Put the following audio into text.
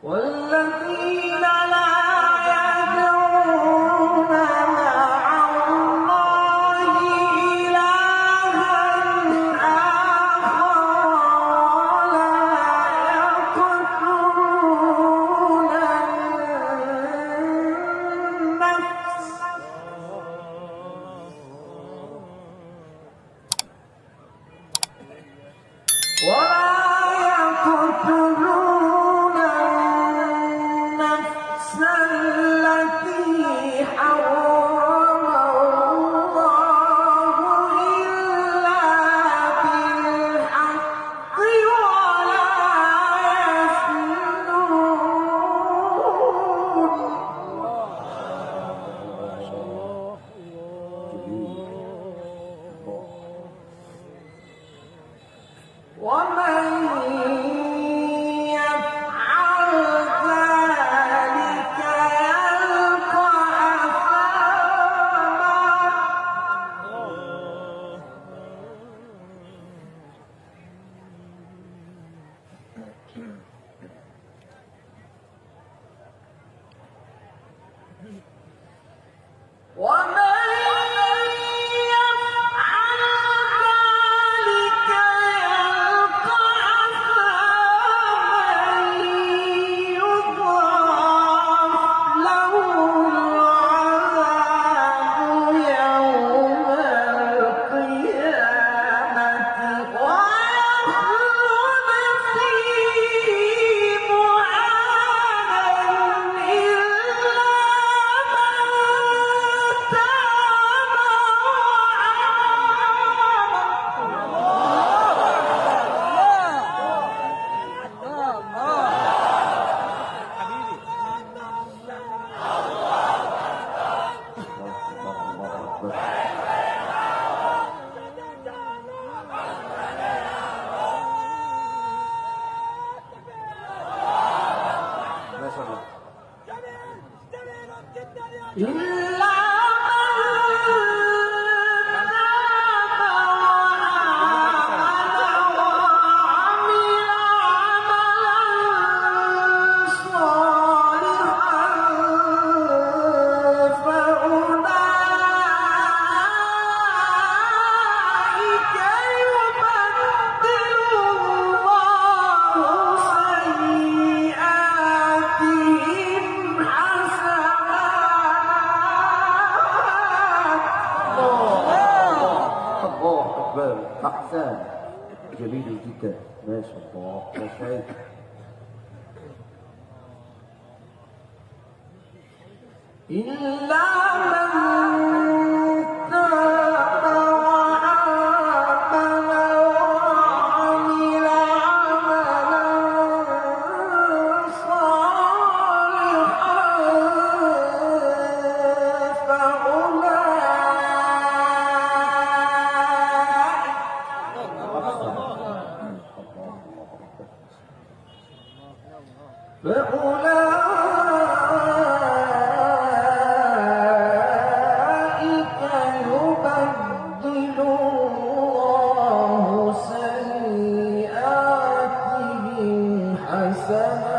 والذين لا يدعون مع الله إلها آخر ولا يقتلون النفس التي حرم الله إلا بالحق ولا يزنون ومن يفعل ذلك يلقى أحسن جميل جدا ما شاء الله ما شاء الله إلا من تاب وآمن وعمل عملا صالحا فأولئك يبدل الله سيئاتهم حسنات